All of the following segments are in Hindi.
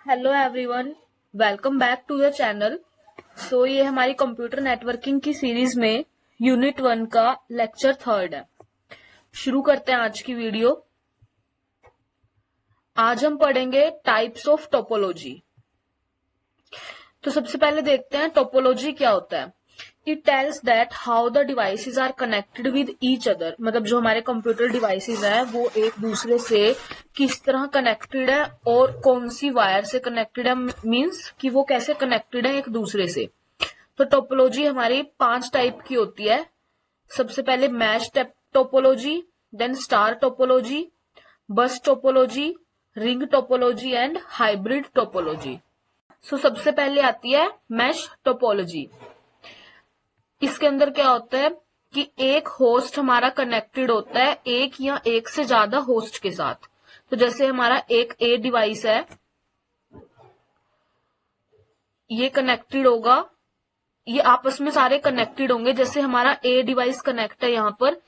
Hello everyone, welcome back to the channel. ये हमारी कंप्यूटर नेटवर्किंग की सीरीज में यूनिट 1 का लेक्चर 3 है। शुरू करते हैं आज की वीडियो। आज हम पढ़ेंगे टाइप्स ऑफ टोपोलॉजी। तो सबसे पहले देखते हैं टोपोलॉजी क्या होता है। It tells that how the devices are connected with each other, मतलब जो हमारे कंप्यूटर डिवाइसेस हैं वो एक दूसरे से किस तरह कनेक्टेड है और कौन सी वायर से कनेक्टेड है, मींस कि वो कैसे कनेक्टेड है एक दूसरे से। तो टोपोलॉजी हमारी 5 टाइप की होती है। सबसे पहले mesh topology, then star topology, bus topology, ring topology and hybrid topology. सबसे पहले आती है मैश टोपोलॉजी। इसके अंदर क्या होता है कि एक होस्ट हमारा कनेक्टेड होता है एक या एक से ज्यादा होस्ट के साथ। तो जैसे हमारा एक ए डिवाइस है, ये कनेक्टेड होगा, ये आपस में सारे कनेक्टेड होंगे। जैसे हमारा ए डिवाइस कनेक्ट है, यहाँ पर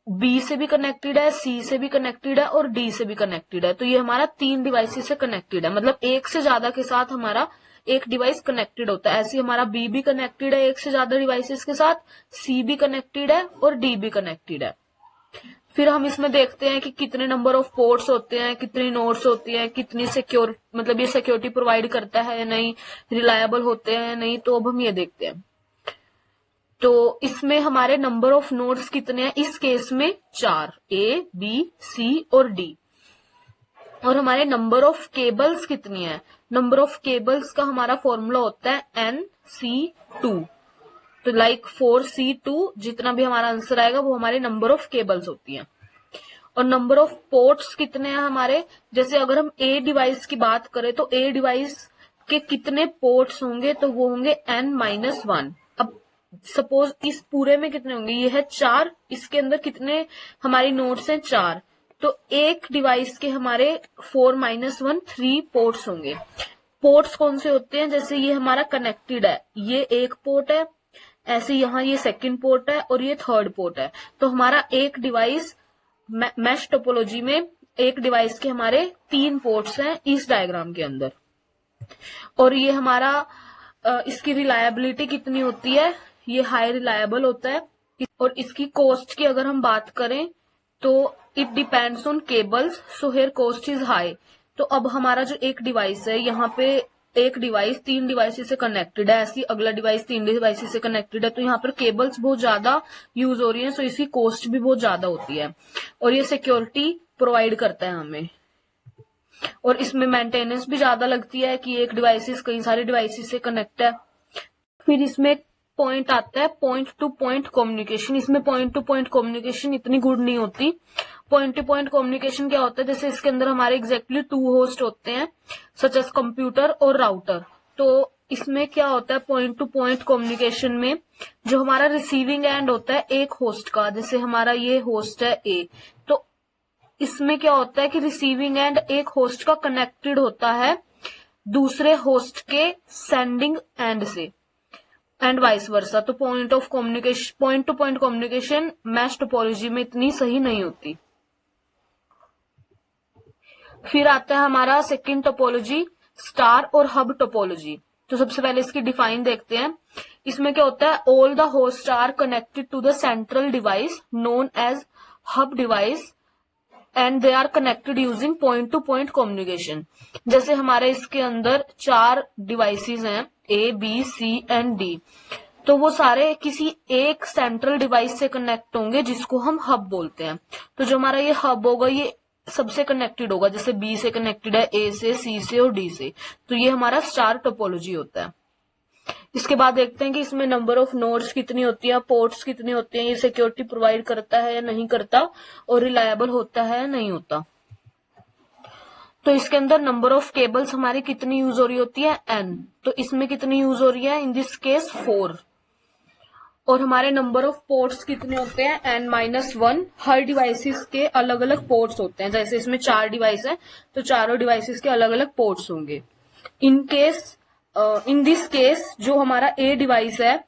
बी से भी कनेक्टेड है, सी से भी कनेक्टेड है और डी से भी कनेक्टेड है। तो ये हमारा 3 डिवाइसेस से कनेक्टेड है, मतलब एक से ज्यादा के साथ हमारा एक डिवाइस कनेक्टेड होता है। ऐसे हमारा बी भी कनेक्टेड है एक से ज्यादा डिवाइसेस के साथ, सी भी कनेक्टेड है और डी भी कनेक्टेड है। फिर हम इसमें देखते हैं कि कितने नंबर ऑफ पोर्ट्स होते हैं, कितनी नोड्स होती हैं, कितनी सिक्योर, मतलब ये सिक्योरिटी प्रोवाइड करता है या नहीं, रिलायबल होते हैं या नहीं। तो अब हम ये देखते हैं। तो इसमें हमारे नंबर ऑफ नोड्स कितने हैं, इस केस में 4, ए, बी, सी और डी। और हमारे नंबर ऑफ केबल्स कितनी है, नंबर ऑफ केबल्स का हमारा फॉर्मूला होता है NC2। तो लाइक 4C2, जितना भी हमारा आंसर आएगा वो हमारे नंबर ऑफ केबल्स होती हैं। और नंबर ऑफ पोर्ट्स कितने हैं हमारे, जैसे अगर हम ए डिवाइस की बात करें तो ए डिवाइस के कितने पोर्ट्स होंगे, तो वो होंगे N-1। अब सपोज इस पूरे में कितने होंगे, ये है 4, इसके अंदर कितने हमारी नोड्स हैं 4, तो एक डिवाइस के हमारे 4-1 3 पोर्ट्स होंगे। पोर्ट्स कौन से होते हैं, जैसे ये हमारा कनेक्टेड है, ये एक पोर्ट है, ऐसे यहाँ ये सेकंड पोर्ट है और ये थर्ड पोर्ट है। तो हमारा एक डिवाइस मैश टोपोलॉजी में एक डिवाइस के हमारे 3 पोर्ट्स हैं इस डायग्राम के अंदर। और ये हमारा इसकी रिलायबिलिटी कितनी होती है, ये हाई रिलायबल होता है। और इसकी कॉस्ट की अगर हम बात करें तो it depends on cables, so here cost is high. तो अब हमारा जो एक डिवाइस है, यहाँ पे एक डिवाइस 3 डिवाइसेस से कनेक्टेड है, ऐसी अगला डिवाइस 3 डिवाइसेस से कनेक्टेड है, तो यहाँ पर केबल्स बहुत ज्यादा यूज हो रही है, सो इसकी कॉस्ट भी बहुत ज्यादा होती है। और ये सिक्योरिटी प्रोवाइड करता है हमें, और इसमें मेंटेनेंस भी ज्यादा लगती है कि एक डिवाइसेस कई सारे डिवाइसेस से कनेक्ट है। फिर इसमें पॉइंट आता है पॉइंट टू पॉइंट कम्युनिकेशन। इसमें पॉइंट टू पॉइंट कम्युनिकेशन इतनी गुड नहीं होती। पॉइंट टू पॉइंट कम्युनिकेशन क्या होता है, जैसे इसके अंदर हमारे एग्जैक्टली 2 होस्ट होते हैं, सच एज कंप्यूटर और राउटर। तो इसमें क्या होता है पॉइंट टू पॉइंट कम्युनिकेशन में, जो हमारा रिसीविंग एंड होता है एक होस्ट का, जैसे हमारा ये होस्ट है ए, तो इसमें क्या होता है कि रिसीविंग एंड एक होस्ट का कनेक्टेड होता है दूसरे होस्ट के सेंडिंग एंड से, एंड वाइस वर्सा। तो point of communication, point to point communication mesh topology में इतनी सही नहीं होती। फिर आता है हमारा सेकंड टोपोलॉजी, स्टार और हब टोपोलॉजी। तो सबसे पहले इसकी डिफाइन देखते हैं। इसमें क्या होता है, all the host are connected to the central device known as hub device and they are connected using point to point communication. जैसे हमारे इसके अंदर 4 डिवाइसेस हैं, A, B, C and D, तो वो सारे किसी एक सेंट्रल डिवाइस से कनेक्ट होंगे जिसको हम हब बोलते हैं। तो जो हमारा ये हब होगा ये सबसे कनेक्टेड होगा, जैसे बी से कनेक्टेड है, ए से, सी से और डी से। तो ये हमारा स्टार टोपोलॉजी होता है। इसके बाद देखते हैं कि इसमें नंबर ऑफ नोड्स कितनी होती है, पोर्ट्स कितनी होती हैं, ये सिक्योरिटी प्रोवाइड करता है या नहीं करता, और रिलायबल होता है या नहीं होता। तो इसके अंदर नंबर ऑफ केबल्स हमारी कितनी यूज हो रही होती है, N। तो इसमें कितनी यूज हो रही है, इन दिस केस 4। और हमारे नंबर ऑफ पोर्ट्स कितने होते हैं, N-1। हर डिवाइसेस के अलग अलग पोर्ट्स होते हैं, जैसे इसमें 4 डिवाइस है तो चारों डिवाइसेस के अलग अलग पोर्ट्स होंगे। इन दिस केस जो हमारा ए डिवाइस है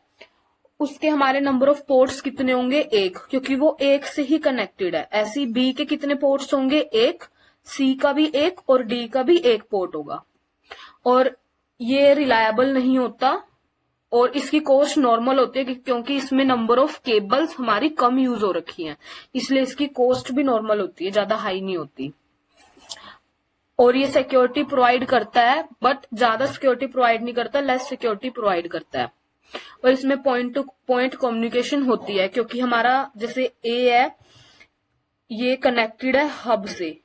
उसके हमारे नंबर ऑफ पोर्ट्स कितने होंगे, 1, क्योंकि वो एक से ही कनेक्टेड है। ऐसी बी के कितने पोर्ट्स होंगे, 1, सी का भी 1 और डी का भी 1 पोर्ट होगा। और ये रिलायबल नहीं होता और इसकी कॉस्ट नॉर्मल होती है क्योंकि इसमें नंबर ऑफ केबल्स हमारी कम यूज हो रखी हैं, इसलिए इसकी कॉस्ट भी नॉर्मल होती है, ज्यादा हाई नहीं होती। और ये सिक्योरिटी प्रोवाइड करता है बट ज्यादा सिक्योरिटी प्रोवाइड नहीं करता, लेस सिक्योरिटी प्रोवाइड करता है। और इसमें पॉइंट टू पॉइंट कम्युनिकेशन होती है क्योंकि हमारा जैसे ए है ये कनेक्टेड है हब से,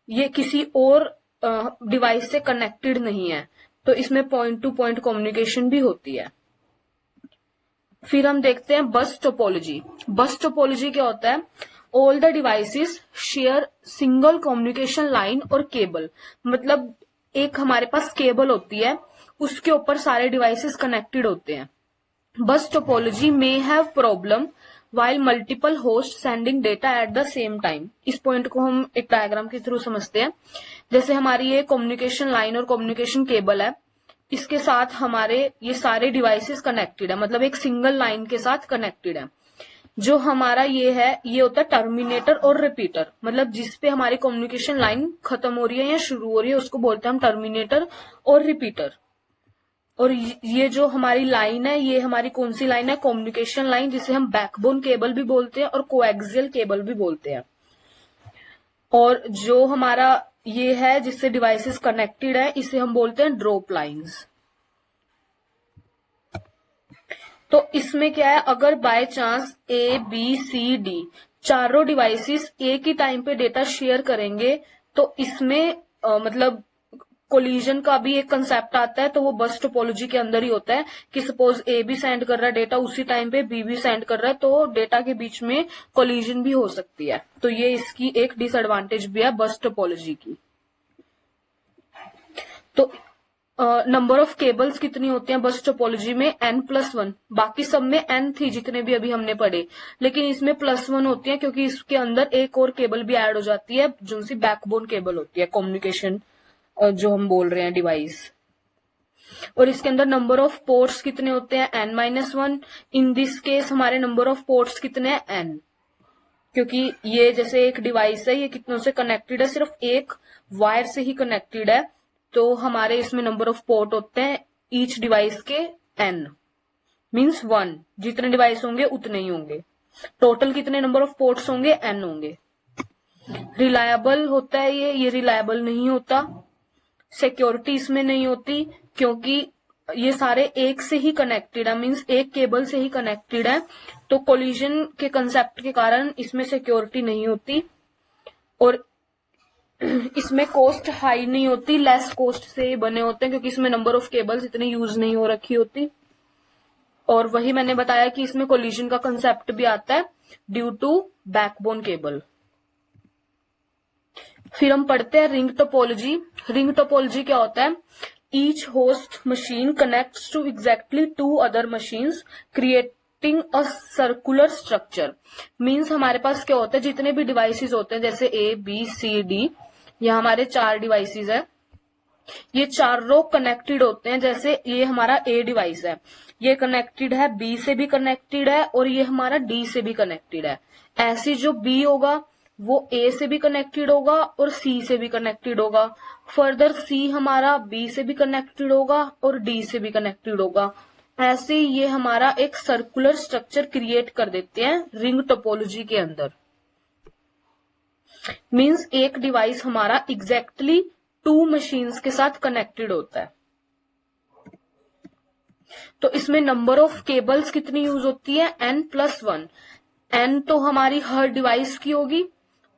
ये किसी और डिवाइस से कनेक्टेड नहीं है, तो इसमें पॉइंट टू पॉइंट कम्युनिकेशन भी होती है। फिर हम देखते हैं बस टोपोलॉजी। बस टोपोलॉजी क्या होता है? All the devices share single communication line और केबल, मतलब एक हमारे पास केबल होती है उसके ऊपर सारे डिवाइसेस कनेक्टेड होते हैं। बस topology may have problem while multiple hosts sending data at the same time। इस पॉइंट को हम एक डायग्राम के थ्रू समझते हैं। जैसे हमारी ये कम्युनिकेशन लाइन और कम्युनिकेशन केबल है, इसके साथ हमारे ये सारे डिवाइसेस कनेक्टेड है, मतलब एक सिंगल लाइन के साथ कनेक्टेड है। जो हमारा ये है ये होता है टर्मिनेटर और रिपीटर, मतलब जिसपे हमारी कम्युनिकेशन लाइन खत्म हो रही है या शुरू हो रही है उसको बोलते हैं हम टर्मिनेटर और रिपीटर। और ये जो हमारी लाइन है ये हमारी कौन सी लाइन है? कम्युनिकेशन लाइन, जिसे हम बैकबोन केबल भी बोलते हैं और कोएक्सियल केबल भी बोलते हैं। और जो हमारा ये है जिससे डिवाइसेस कनेक्टेड है इसे हम बोलते हैं ड्रॉप लाइंस। तो इसमें क्या है, अगर by chance A B C D चारों डिवाइसेस एक ही टाइम पे डेटा शेयर करेंगे तो इसमें मतलब कोलिजन का भी एक कंसेप्ट आता है, तो वो बस टोपोलॉजी के अंदर ही होता है कि सपोज ए भी सेंड कर रहा है डेटा उसी टाइम पे बी भी सेंड कर रहा है, तो डेटा के बीच में कोलिजन भी हो सकती है। तो ये इसकी एक डिसएडवांटेज भी है बस टोपोलॉजी की। तो नंबर ऑफ केबल्स कितनी होती हैं बस टोपोलॉजी में? n+1। बाकी सब में n थी जितने भी अभी हमने पढ़े, लेकिन इसमें +1 होती है क्योंकि इसके अंदर एक और केबल भी ऐड हो जाती है जो सी बैकबोन केबल होती है, कम्युनिकेशन जो हम बोल रहे हैं डिवाइस। और इसके अंदर नंबर ऑफ पोर्ट्स कितने होते हैं? n-1। इन दिस केस हमारे नंबर ऑफ पोर्ट्स कितने हैं? n, क्योंकि ये जैसे एक डिवाइस है ये कितनों से कनेक्टेड है? सिर्फ एक वायर से ही कनेक्टेड है, तो हमारे इसमें नंबर ऑफ पोर्ट होते हैं ईच डिवाइस के n मीन्स 1। जितने डिवाइस होंगे उतने ही होंगे। टोटल कितने नंबर ऑफ पोर्ट्स होंगे? n होंगे। रिलायबल होता है ये रिलायबल नहीं होता। सिक्योरिटी इसमें नहीं होती क्योंकि ये सारे एक से ही कनेक्टेड है, मीन्स एक केबल से ही कनेक्टेड है, तो कोलिजन के कंसेप्ट के कारण इसमें सिक्योरिटी नहीं होती। और इसमें कॉस्ट हाई नहीं होती, लेस कॉस्ट से बने होते हैं क्योंकि इसमें नंबर ऑफ केबल्स इतनी यूज नहीं हो रखी होती। और वही मैंने बताया कि इसमें कोलिजन का कंसेप्ट भी आता है ड्यू टू बैकबोन केबल। फिर हम पढ़ते हैं रिंग टोपोलॉजी। रिंग टोपोलॉजी क्या होता है? Each host machine connects to exactly 2 other machines creating a circular structure. Means हमारे पास क्या होता है, जितने भी डिवाइसेस होते हैं जैसे ए बी सी डी, ये हमारे 4 डिवाइसेस है, ये चारों कनेक्टेड होते हैं। जैसे ये हमारा ए डिवाइस है, ये कनेक्टेड है बी से भी कनेक्टेड है और ये हमारा डी से भी कनेक्टेड है। ऐसे जो बी होगा वो ए से भी कनेक्टेड होगा और सी से भी कनेक्टेड होगा। फर्दर सी हमारा बी से भी कनेक्टेड होगा और डी से भी कनेक्टेड होगा। ऐसे ये हमारा एक सर्कुलर स्ट्रक्चर क्रिएट कर देते हैं रिंग टोपोलॉजी के अंदर। मींस एक डिवाइस हमारा एग्जैक्टली 2 मशीन्स के साथ कनेक्टेड होता है। तो इसमें नंबर ऑफ केबल्स कितनी यूज होती है? n+1। n तो हमारी हर डिवाइस की होगी,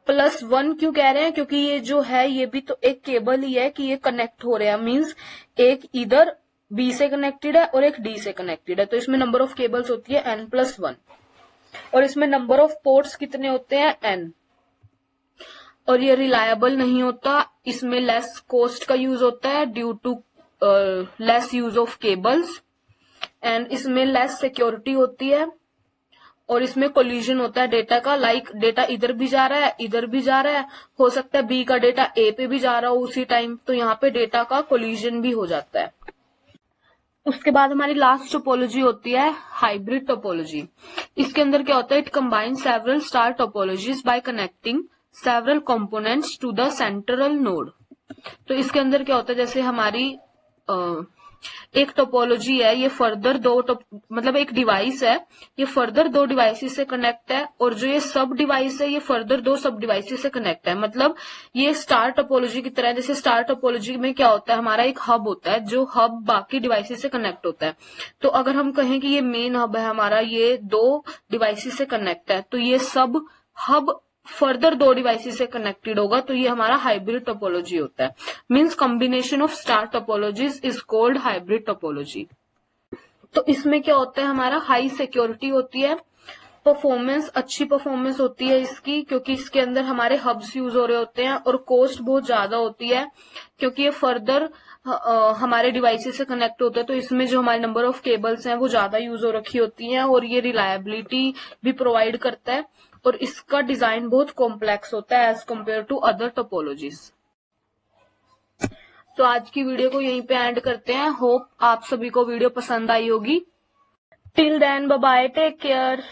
+1 क्यों कह रहे हैं? क्योंकि ये जो है ये भी तो एक केबल ही है कि ये कनेक्ट हो रहे हैं, मींस एक इधर बी से कनेक्टेड है और एक डी से कनेक्टेड है, तो इसमें नंबर ऑफ केबल्स होती है n+1। और इसमें नंबर ऑफ पोर्ट्स कितने होते हैं? n। और ये रिलायबल नहीं होता, इसमें लेस कॉस्ट का यूज होता है due to less use of cables, and इसमें लेस सिक्योरिटी होती है और इसमें कोलिजन होता है डेटा का। लाइक डेटा इधर भी जा रहा है इधर भी जा रहा है, हो सकता है बी का डेटा ए पे भी जा रहा हो उसी टाइम, तो यहाँ पे डेटा का कोलिजन भी हो जाता है। उसके बाद हमारी लास्ट टोपोलॉजी होती है हाइब्रिड टोपोलॉजी। इसके अंदर क्या होता है? It combine several star topologies by connecting several components to the central node. तो इसके अंदर क्या होता है, जैसे हमारी एक टोपोलॉजी है, ये फर्दर मतलब एक डिवाइस है, ये फर्दर दो डिवाइसेस से कनेक्ट है, और जो ये सब डिवाइस है ये फर्दर दो सब डिवाइसेस से कनेक्ट है। मतलब ये स्टार टोपोलॉजी की तरह है। जैसे स्टार टोपोलॉजी में क्या होता है, हमारा एक हब होता है जो हब बाकी डिवाइसेस से कनेक्ट होता है। तो अगर हम कहें कि ये मेन हब है हमारा, ये दो डिवाइसेस से कनेक्ट है, तो ये सब हब फर्दर दो डिवाइसेस से कनेक्टेड होगा, तो ये हमारा हाइब्रिड टोपोलॉजी होता है। Means combination of star topologies is called hybrid topology. तो इसमें क्या होता है, हमारा हाई सिक्योरिटी होती है, परफॉर्मेंस अच्छी परफॉर्मेंस होती है इसकी, क्योंकि इसके अंदर हमारे हब्स यूज हो रहे होते हैं, और कॉस्ट बहुत ज्यादा होती है क्योंकि ये फर्दर हमारे डिवाइसेस से कनेक्ट होते हैं। तो इसमें जो हमारे नंबर ऑफ केबल्स हैं वो ज्यादा यूज हो रखी होती हैं, और ये रिलायबिलिटी भी प्रोवाइड करता है, और इसका डिजाइन बहुत कॉम्प्लेक्स होता है as compare to other topologies. तो आज की वीडियो को यहीं पे एंड करते हैं। होप आप सभी को वीडियो पसंद आई होगी। Till then bye bye, take care.